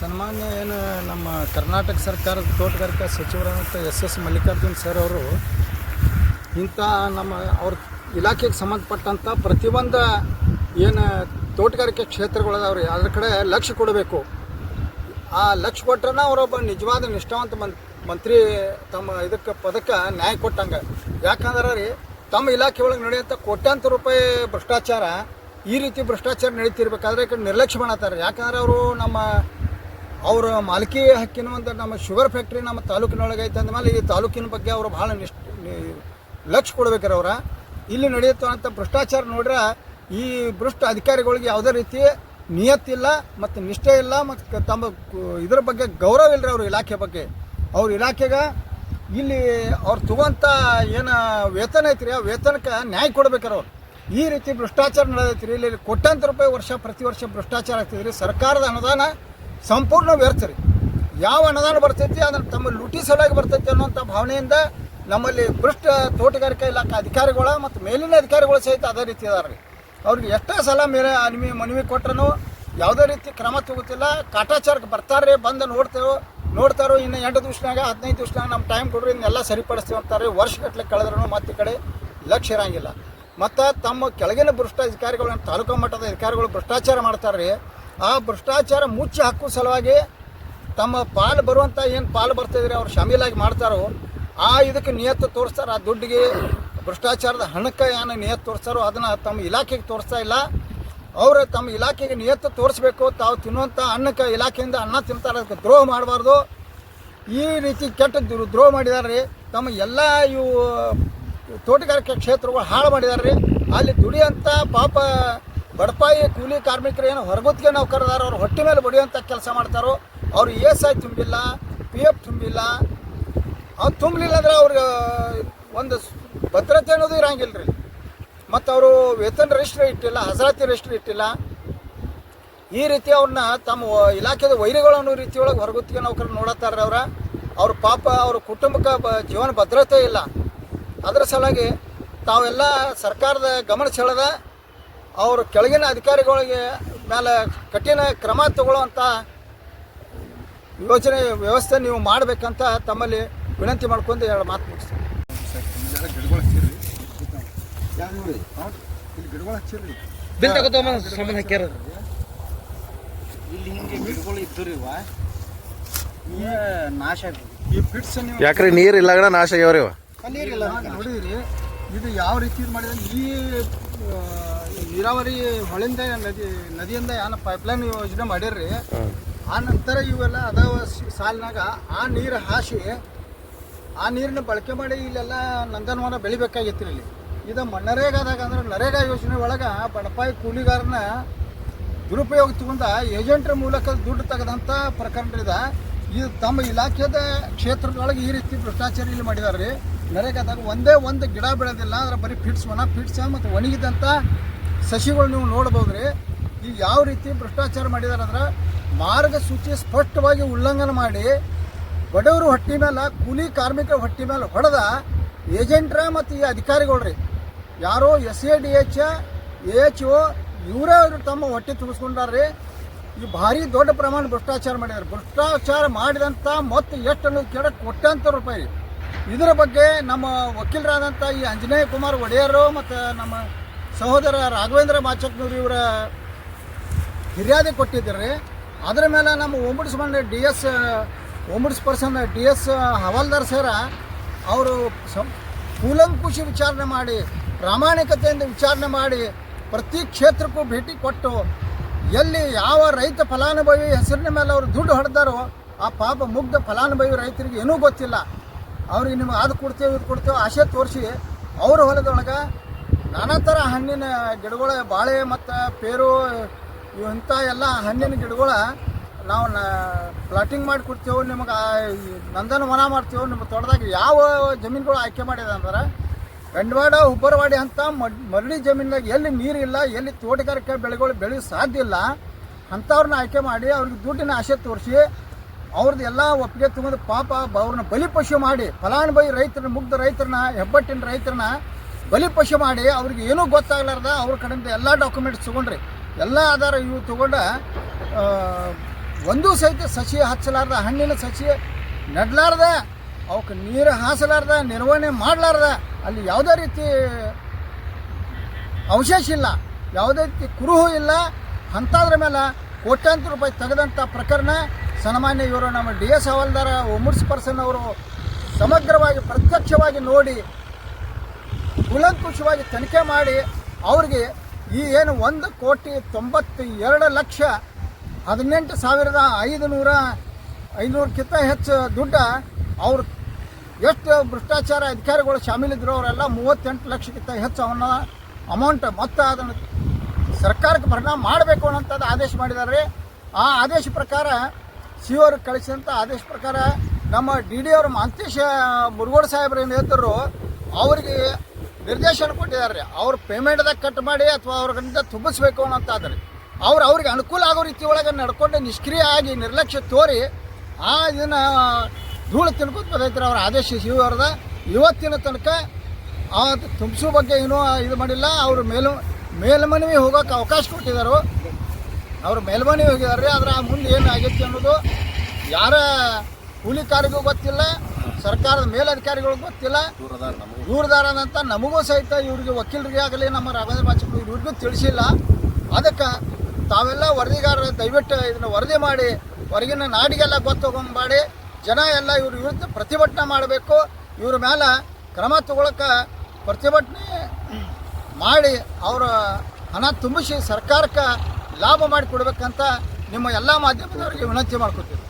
ಸನ್ಮಾನ್ಯ ಏನು ನಮ್ಮ ಕರ್ನಾಟಕ ಸರ್ಕಾರದ ತೋಟಗಾರಿಕಾ ಸಚಿವರಾದಂಥ ಎಸ್ ಮಲ್ಲಿಕಾರ್ಜುನ್ ಸರ್ ಅವರು ಇಂಥ ನಮ್ಮ ಅವ್ರ ಇಲಾಖೆಗೆ ಸಂಬಂಧಪಟ್ಟಂಥ ಪ್ರತಿಯೊಂದು ಏನು ತೋಟಗಾರಿಕೆ ಕ್ಷೇತ್ರಗಳದವ್ರಿ ಅದ್ರ ಕಡೆ ಲಕ್ಷ್ಯ ಕೊಡಬೇಕು. ಆ ಲಕ್ಷ್ಯ ಕೊಟ್ಟರೆ ಅವರೊಬ್ಬ ನಿಜವಾದ ನಿಷ್ಠಾವಂತ ಮಂತ್ರಿ ತಮ್ಮ ಇದಕ್ಕೆ ಪದಕ್ಕೆ ನ್ಯಾಯ ಕೊಟ್ಟಂಗೆ. ಯಾಕಂದ್ರೆ ರೀ ತಮ್ಮ ಇಲಾಖೆ ಒಳಗೆ ನಡೆಯುವಂಥ ಕೋಟ್ಯಾಂತರ ರೂಪಾಯಿ ಭ್ರಷ್ಟಾಚಾರ, ಈ ರೀತಿ ಭ್ರಷ್ಟಾಚಾರ ನಡೀತಿರ್ಬೇಕಾದ್ರೆ ಈ ಕಡೆ ನಿರ್ಲಕ್ಷ್ಯ ಮಾಡತ್ತಾರೆ. ಯಾಕಂದ್ರೆ ಅವರು ಅವರ ಮಾಲಕಿ ಹಕ್ಕಿನ ಒಂದು ನಮ್ಮ ಶುಗರ್ ಫ್ಯಾಕ್ಟ್ರಿ ನಮ್ಮ ತಾಲೂಕಿನೊಳಗೆ ಐತೆ ಅಂದಮೇಲೆ ಈ ತಾಲೂಕಿನ ಬಗ್ಗೆ ಅವರು ಭಾಳ ಲಕ್ಷ್ಯ ಕೊಡ್ಬೇಕಾರೆ ಅವರ ಇಲ್ಲಿ ನಡೆಯುತ್ತಂಥ ಭ್ರಷ್ಟಾಚಾರ ನೋಡ್ರೆ ಈ ಭ್ರಷ್ಟ ಅಧಿಕಾರಿಗಳಿಗೆ ಯಾವುದೇ ರೀತಿ ನಿಯತ್ತಿಲ್ಲ ಮತ್ತು ನಿಷ್ಠೆ ಇಲ್ಲ ಮತ್ತು ತಮ್ಮ ಇದ್ರ ಬಗ್ಗೆ ಗೌರವ ಇಲ್ಲರಿ ಅವ್ರ ಇಲಾಖೆ ಬಗ್ಗೆ. ಅವ್ರ ಇಲಾಖೆಗೆ ಇಲ್ಲಿ ಅವ್ರು ತಗೋಂಥ ಏನು ವೇತನ ಐತ್ರಿ ಆ ವೇತನಕ್ಕೆ ನ್ಯಾಯ ಕೊಡ್ಬೇಕಾರೆ ಅವ್ರು. ಈ ರೀತಿ ಭ್ರಷ್ಟಾಚಾರ ನಡೆದೈತ್ರಿ. ಇಲ್ಲಿ ಕೋಟ್ಯಾಂತರ ರೂಪಾಯಿ ಪ್ರತಿ ವರ್ಷ ಭ್ರಷ್ಟಾಚಾರ ಆಗ್ತಿದ್ರಿ. ಸರ್ಕಾರದ ಅನುದಾನ ಸಂಪೂರ್ಣ ವ್ಯರ್ಥ ರೀ. ಯಾವ ಅನುದಾನ ಬರ್ತೈತಿ ಅದನ್ನು ತಮ್ಮ ಲೂಟಿ ಸಲುವಾಗಿ ಬರ್ತೈತಿ ಅನ್ನೋಂಥ ಭಾವನೆಯಿಂದ ನಮ್ಮಲ್ಲಿ ಭ್ರಷ್ಟ ತೋಟಗಾರಿಕಾ ಇಲಾಖೆ ಅಧಿಕಾರಿಗಳ ಮತ್ತು ಮೇಲಿನ ಅಧಿಕಾರಿಗಳು ಸಹಿತ ಅದೇ ರೀತಿ ಅದಾರ ರೀ. ಅವ್ರಿಗೆ ಎಷ್ಟೇ ಸಲ ಮನವಿ ಕೊಟ್ಟರು ಯಾವುದೇ ರೀತಿ ಕ್ರಮ ತಗೋತಿಲ್ಲ. ಕಾಟಾಚಾರಕ್ಕೆ ಬರ್ತಾರೆ, ಬಂದು ನೋಡ್ತಾರೋ ಇನ್ನು 8 ದಿವಸನಾಗ 15 ದಿವಸನಾಗ ನಮ್ಮ ಟೈಮ್ ಕೊಡ್ರಿ ಇನ್ನೆಲ್ಲ ಸರಿಪಡಿಸ್ತೀವಿ ಅಂತಾರೆ. ವರ್ಷಗಟ್ಟಲೆ ಕಳೆದ್ರೂ ಮತ್ತೆ ಈ ಕಡೆ ಲಕ್ಷ್ಯ ಇರೋಂಗಿಲ್ಲ. ಮತ್ತು ತಮ್ಮ ಕೆಳಗಿನ ಭ್ರಷ್ಟ ಅಧಿಕಾರಿಗಳು ತಾಲೂಕು ಮಟ್ಟದ ಅಧಿಕಾರಿಗಳು ಭ್ರಷ್ಟಾಚಾರ ಮಾಡ್ತಾರೆ ರೀ. ಆ ಭ್ರಷ್ಟಾಚಾರ ಮುಚ್ಚಿ ಹಾಕೋ ಸಲುವಾಗಿ ತಮ್ಮ ಪಾಲು ಬರುವಂಥ ಏನು ಪಾಲು ಬರ್ತಾಯಿದ್ರೆ ಅವ್ರು ಶಾಮೀಲಾಗಿ ಮಾಡ್ತಾರೋ ಆ ಇದಕ್ಕೆ ನಿಯತ್ತು ತೋರಿಸ್ತಾರೆ. ಆ ದುಡ್ಡಿಗೆ ಭ್ರಷ್ಟಾಚಾರದ ಹಣಕ್ಕೆ ಏನು ನಿಯತ್ತು ತೋರಿಸ್ತಾರೋ ಅದನ್ನು ತಮ್ಮ ಇಲಾಖೆಗೆ ತೋರಿಸ್ತಾ ಇಲ್ಲ. ಅವರು ತಮ್ಮ ಇಲಾಖೆಗೆ ನಿಯತ್ತು ತೋರಿಸ್ಬೇಕು. ತಾವು ತಿನ್ನುವಂಥ ಅನ್ನಕ್ಕೆ ಇಲಾಖೆಯಿಂದ ಅನ್ನ ತಿಂತಾರೆ, ಅದಕ್ಕೆ ದ್ರೋಹ ಮಾಡಬಾರ್ದು. ಈ ರೀತಿ ಕೆಟ್ಟ ದ್ರೋಹ ಮಾಡಿದ್ದಾರೆ ರೀ. ತಮ್ಮ ಎಲ್ಲ ಇವು ತೋಟಗಾರಿಕೆ ಕ್ಷೇತ್ರಗಳು ಹಾಳು ಮಾಡಿದ್ದಾರೆ ರೀ. ಅಲ್ಲಿ ದುಡಿಯೋಂಥ ಪಾಪ ಬಡಪಾಯಿ ಕೂಲಿ ಕಾರ್ಮಿಕರು ಏನು ಹೊರಗುತ್ತಿಗೆ ನೌಕರದಾರ ಅವ್ರು ಹೊಟ್ಟೆ ಮೇಲೆ ಬಡಿಯೋಂಥ ಕೆಲಸ ಮಾಡ್ತಾರೋ ಅವ್ರು ESI ತುಂಬಿಲ್ಲ, PF ತುಂಬಿಲ್ಲ. ಅವ್ರು ತುಂಬಲಿಲ್ಲ ಅಂದ್ರೆ ಅವ್ರಿಗೆ ಒಂದು ಭದ್ರತೆ ಅನ್ನೋದು ಇರೋಂಗಿಲ್ಲ ರೀ. ಮತ್ತು ಅವರು ವೇತನ ರಿಜಿಸ್ಟ್ರ್ ಇಟ್ಟಿಲ್ಲ, ಹಜರಾತಿ ರಿಜಿಸ್ಟ್ರ್ ಇಟ್ಟಿಲ್ಲ. ಈ ರೀತಿ ಅವ್ರನ್ನ ತಮ್ಮ ಇಲಾಖೆದ ವೈರಿಗಳು ಅನ್ನೋ ರೀತಿಯೊಳಗೆ ಹೊರಗುತ್ತಿಗೆ ನೌಕರರು ನೋಡತ್ತಾರೆ. ಅವ್ರ ಪಾಪ ಅವ್ರ ಕುಟುಂಬಕ್ಕೆ ಜೀವನ ಭದ್ರತೆ ಇಲ್ಲ. ಅದರ ಸಲುವಾಗಿ ತಾವೆಲ್ಲ ಸರ್ಕಾರದ ಗಮನ ಸೆಳೆದ ಅವರು ಕೆಳಗಿನ ಅಧಿಕಾರಿಗಳಿಗೆ ಮೇಲೆ ಕಠಿಣ ಕ್ರಮ ತಗೊಳ್ಳುವಂಥ ಯೋಜನೆ ವ್ಯವಸ್ಥೆ ನೀವು ಮಾಡಬೇಕಂತ ತಮ್ಮಲ್ಲಿ ವಿನಂತಿ ಮಾಡ್ಕೊಂಡು 2 ಮಾತು ಮುಗಿಸ್ತೀನಿ. ಗಿಡಗಳು ಹಚ್ಚಿರಿ, ಇಲ್ಲಿ ಗಿಡಗಳು ಹಚ್ಚಿರಿ, ಇಲ್ಲಿ ಹಿಂಗೆ ಗಿಡಗಳು ಇದ್ದು ನಾಶ ಈ ಪಿಟ್ಸ್ ಯಾಕ್ರಿ ನೀರಿಲ್ಲ ನಾಶ ಆಗ್ಯಾವ್ರಿ. ನೀರಿಲ್ಲ ನೋಡಿದ್ರಿ. ಇದು ಯಾವ ರೀತಿ ಮಾಡಿದ್ರೆ ಈ ನೀರಾವರಿ ಹೊಳಿಂದ ನದಿಯಿಂದ ಏನು ಪೈಪ್ಲೈನ್ ಯೋಜನೆ ಮಾಡಿರ್ರಿ. ಆ ನಂತರ ಇವೆಲ್ಲ ಅದಾವ ಸಾಲಿನಾಗ ಆ ನೀರು ಹಾಸಿ ಆ ನೀರನ್ನ ಬಳಕೆ ಮಾಡಿ ಇಲ್ಲೆಲ್ಲ ನಂದನವನ ಬೆಳಿಬೇಕಾಗಿತ್ತು ಇಲ್ಲಿ. ಇದು ನರೇಗಾದಾಗ ಅಂದ್ರೆ ನರೇಗಾ ಯೋಜನೆ ಒಳಗೆ ಬಡಪಾಯಿ ಕೂಲಿಗಾರನ ದುರುಪಯೋಗ ತಗೊಂಡ ಏಜೆಂಟ್ರ ಮೂಲಕ ದುಡ್ಡು ತೆಗೆದಂಥ ಪ್ರಕರಣ ಇದೆ. ಇದು ತಮ್ಮ ಇಲಾಖೆದ ಕ್ಷೇತ್ರದೊಳಗೆ ಈ ರೀತಿ ಭ್ರಷ್ಟಾಚಾರ ಇಲ್ಲಿ ಮಾಡಿದ್ದಾರೆ ರೀ. ನರೇಗಾದಾಗ ಒಂದೇ ಒಂದು ಗಿಡ ಬೆಳೆದಿಲ್ಲ, ಅದ್ರ ಬರೀ ಫಿಟ್ಸ್ ಮತ್ತು ಒಣಗಿದಂಥ ಸಸಿಗಳು ನೀವು ನೋಡ್ಬೋದು ರೀ. ಈಗ ಯಾವ ರೀತಿ ಭ್ರಷ್ಟಾಚಾರ ಮಾಡಿದ್ದಾರೆ ಅಂದ್ರೆ ಮಾರ್ಗಸೂಚಿ ಸ್ಪಷ್ಟವಾಗಿ ಉಲ್ಲಂಘನೆ ಮಾಡಿ ಬಡವರು ಹೊಟ್ಟೆ ಮೇಲೆ ಕೂಲಿ ಕಾರ್ಮಿಕರ ಹೊಟ್ಟೆ ಮೇಲೆ ಹೊಡೆದ ಏಜೆಂಟ್ರ ಮತ್ತು ಈ ಅಧಿಕಾರಿಗಳು ರೀ. ಯಾರೋ SADH AHO ಇವರೇ ತಮ್ಮ ಹೊಟ್ಟೆ ತುಂಬಿಸ್ಕೊಂಡಾರ್ರಿ. ಈ ಭಾರಿ ದೊಡ್ಡ ಪ್ರಮಾಣ ಭ್ರಷ್ಟಾಚಾರ ಮಾಡಿದ್ದಾರೆ. ಭ್ರಷ್ಟಾಚಾರ ಮಾಡಿದಂಥ ಮತ್ತು ಎಷ್ಟು ಅನ್ನೋದು ಕೇಳ ಕೋಟ್ಯಾಂತರ ರೂಪಾಯಿ. ಇದರ ಬಗ್ಗೆ ನಮ್ಮ ವಕೀಲರಾದಂಥ ಈ ಅಂಜನೇಯ ಕುಮಾರ್ ಒಡೆಯರು ಮತ್ತು ನಮ್ಮ ಸಹೋದರ ರಾಘವೇಂದ್ರ ಮಾಚಕ್ನೂರು ಇವರ ಫಿರ್ಯಾದಿ ಕೊಟ್ಟಿದ್ದಾರೆ. ಅದರ ಮೇಲೆ ನಮ್ಮ ಓಂಬುಡ್ಸ್ಪರ್ಸನ್ DS ಹವಾಲ್ದಾರ್ ಸರ ಅವರು ಕೂಲಂಕುಷಿ ವಿಚಾರಣೆ ಮಾಡಿ ಪ್ರಾಮಾಣಿಕತೆಯಿಂದ ವಿಚಾರಣೆ ಮಾಡಿ ಪ್ರತಿ ಕ್ಷೇತ್ರಕ್ಕೂ ಭೇಟಿ ಕೊಟ್ಟು ಎಲ್ಲಿ ಯಾವ ರೈತ ಫಲಾನುಭವಿ ಹೆಸರಿನ ಮೇಲೆ ಅವರು ದುಡ್ಡು ಹೊಡೆದಾರೋ ಆ ಪಾಪ ಮುಗ್ಧ ಫಲಾನುಭವಿ ರೈತರಿಗೆ ಏನೂ ಗೊತ್ತಿಲ್ಲ. ಅವ್ರಿಗೆ ನಿಮ್ಗೆ ಅದು ಕೊಡ್ತೇವೆ ಇದು ಕೊಡ್ತೇವೆ ಆಸೆ ತೋರಿಸಿ ಅವ್ರ ಹೊಲದೊಳಗೆ ನಾನಾ ಥರ ಹಣ್ಣಿನ ಗಿಡಗಳ ಬಾಳೆ ಮತ್ತು ಪೇರು ಇಂಥ ಎಲ್ಲ ಹಣ್ಣಿನ ಗಿಡಗಳ ನಾವು ಪ್ಲಾಟಿಂಗ್ ಮಾಡಿ ಕೊಡ್ತೇವೆ, ನಿಮಗೆ ನಂದನವನ ಮಾಡ್ತೇವೆ. ನಿಮ್ಮ ತೋಟದಾಗ ಯಾವ ಜಮೀನುಗಳು ಆಯ್ಕೆ ಮಾಡಿದೆ ಅಂದ್ರೆ ಗಂಡವಾಡ ಹುಬ್ಬರವಾಡಿ ಅಂತ ಮರಳಿ ಜಮೀನಾಗ ಎಲ್ಲಿ ನೀರಿಲ್ಲ, ಎಲ್ಲಿ ತೋಟಗಾರಿಕೆ ಬೆಳೆಗಳು ಬೆಳೆಯೋ ಸಾಧ್ಯ ಇಲ್ಲ ಅಂಥವ್ರನ್ನ ಆಯ್ಕೆ ಮಾಡಿ ಅವ್ರಿಗೆ ದುಡ್ಡಿನ ಆಸೆ ತೋರಿಸಿ ಅವ್ರದ್ದು ಎಲ್ಲ ಒಪ್ಪಿಗೆ ತುಂಬಿದ ಪಾಪ ಅವ್ರನ್ನ ಬಲಿಪಶು ಮಾಡಿ ಫಲಾನುಭವಿ ರೈತರನ್ನ ಮುಗ್ಧ ರೈತರನ್ನ ಹೆಬ್ಬಟ್ಟಿನ ರೈತರನ್ನ ಬಲಿಪಶು ಮಾಡಿ ಅವ್ರಿಗೆ ಏನೂ ಗೊತ್ತಾಗ್ಲಾರ್ದ ಅವ್ರ ಕಡೆಯಿಂದ ಎಲ್ಲ ಡಾಕ್ಯುಮೆಂಟ್ಸ್ ತೊಗೊಂಡ್ರಿ. ಎಲ್ಲ ಆಧಾರ ಇವು ತೊಗೊಂಡು ಒಂದೂ ಸಹಿತ ಸಸಿ ಹಚ್ಚಲಾರ್ದ, ಹಣ್ಣಿನ ಸಸಿ ನೆಡಲಾರ್ದ, ಅವಕ್ಕೆ ನೀರು ಹಾಸಲಾರ್ದ, ನಿರ್ವಹಣೆ ಮಾಡಲಾರ್ದ, ಅಲ್ಲಿ ಯಾವುದೇ ರೀತಿ ಅವಶೇಷ ಇಲ್ಲ, ಯಾವುದೇ ರೀತಿ ಕುರುಹು ಇಲ್ಲ. ಅಂಥದ್ರ ಮೇಲೆ ಕೋಟ್ಯಾಂತರ ರೂಪಾಯಿ ತೆಗೆದಂಥ ಪ್ರಕರಣ ಸನ್ಮಾನ್ಯ ಇವರು ನಮ್ಮ DS ಹವಾಲ್ದಾರ ಒಮ್ಮುಡ್ಸ್ ಪರ್ಸನ್ ಅವರು ಸಮಗ್ರವಾಗಿ ಪ್ರತ್ಯಕ್ಷವಾಗಿ ನೋಡಿ ಕೂಲಂಕುಷವಾಗಿ ತನಿಖೆ ಮಾಡಿ ಅವ್ರಿಗೆ ಈ ಏನು 1,18,500,500ಕ್ಕಿಂತ ಹೆಚ್ಚು ದುಡ್ಡು ಅವ್ರು ಎಷ್ಟು ಭ್ರಷ್ಟಾಚಾರ ಅಧಿಕಾರಿಗಳು ಶಾಮೀಲಿದ್ರು ಅವರೆಲ್ಲ 38 ಲಕ್ಷಕ್ಕಿಂತ ಹೆಚ್ಚು ಅಮೌಂಟ್ ಮತ್ತು ಅದನ್ನು ಸರ್ಕಾರಕ್ಕೆ ಪರಿಣಾಮ ಮಾಡಬೇಕು ಅನ್ನೋಂಥದ್ದು ಆದೇಶ ಮಾಡಿದ್ದಾರೆ. ಆ ಆದೇಶ ಪ್ರಕಾರ CO ಅವ್ರಿಗೆ ಕಳಿಸಿದಂಥ ಆದೇಶ ಪ್ರಕಾರ ನಮ್ಮ DD ಅವರು ಮಾಂತೇಶ ಮುರುಗೋಡು ಸಾಹೇಬ್ರು ಏನು ಹೇಳ್ತಾರೋ ಅವರಿಗೆ ನಿರ್ದೇಶನ ಕೊಟ್ಟಿದ್ದಾರೆ. ಅವ್ರ ಪೇಮೆಂಟ್ದಾಗ ಕಟ್ ಮಾಡಿ ಅಥವಾ ಅವ್ರಿಗಿಂತ ತುಂಬಿಸ್ಬೇಕು ಅನ್ನೋಂತಾದ್ರೆ ಅವ್ರಿಗೆ ಅನುಕೂಲ ಆಗೋ ರೀತಿ ಒಳಗೆ ನಡ್ಕೊಂಡು ನಿಷ್ಕ್ರಿಯ ಆಗಿ ನಿರ್ಲಕ್ಷ್ಯ ತೋರಿ ಇದನ್ನು ಧೂಳು ತಿನ್ಕೋತ ಬಂದೈತ್ರಿ. ಅವ್ರ ಆದೇಶ CO ಅವ್ರದ ಇವತ್ತಿನ ತನಕ ತುಂಬಿಸೋ ಬಗ್ಗೆ ಏನೂ ಇದು ಮಾಡಿಲ್ಲ. ಅವರು ಮೇಲ್ಮನವಿ ಹೋಗೋಕೆ ಅವಕಾಶ ಕೊಟ್ಟಿದ್ದಾರೆ. ಅವರು ಮೇಲ್ಮನವಿ ಹೋಗಿದ್ದಾರೆ. ಆದರೆ ಮುಂದೆ ಏನು ಆಗೈತಿ ಅನ್ನೋದು ಯಾರ ಕೂಲಿಕಾರಿಗೂ ಗೊತ್ತಿಲ್ಲ, ಸರ್ಕಾರದ ಮೇಲಧಿಕಾರಿಗಳಿಗೂ ಗೊತ್ತಿಲ್ಲ. ದೂರದಾರದಂತ ನಮಗೂ ಸಹಿತ ಇವ್ರಿಗೆ ವಕೀಲರಿಗೆ ಆಗಲಿ ನಮ್ಮ ರಾಘವೇಂದ್ರ ಬಾಚಕರು ಇವ್ರಿಗೂ ತಿಳಿಸಿಲ್ಲ. ಅದಕ್ಕೆ ತಾವೆಲ್ಲ ವರದಿಗಾರರು ದಯವಿಟ್ಟು ಇದನ್ನು ವರದಿ ಮಾಡಿ ಹೊರಗಿನ ನಾಡಿಗೆಲ್ಲ ಗೊತ್ತಗೊಂಡು ಮಾಡಿ ಜನ ಎಲ್ಲ ಇವ್ರ ವಿರುದ್ಧ ಪ್ರತಿಭಟನೆ ಮಾಡಬೇಕು. ಇವ್ರ ಮೇಲೆ ಕ್ರಮ ತಗೊಳಕ್ಕೆ ಪ್ರತಿಭಟನೆ ಮಾಡಿ ಅವರ ಹಣ ತುಂಬಿಸಿ ಸರ್ಕಾರಕ್ಕೆ ಲಾಭ ಮಾಡಿಕೊಡ್ಬೇಕಂತ ನಿಮ್ಮ ಎಲ್ಲ ಮಾಧ್ಯಮದವರಿಗೆ ವಿನಂತಿ ಮಾಡ್ಕೊತೀವಿ.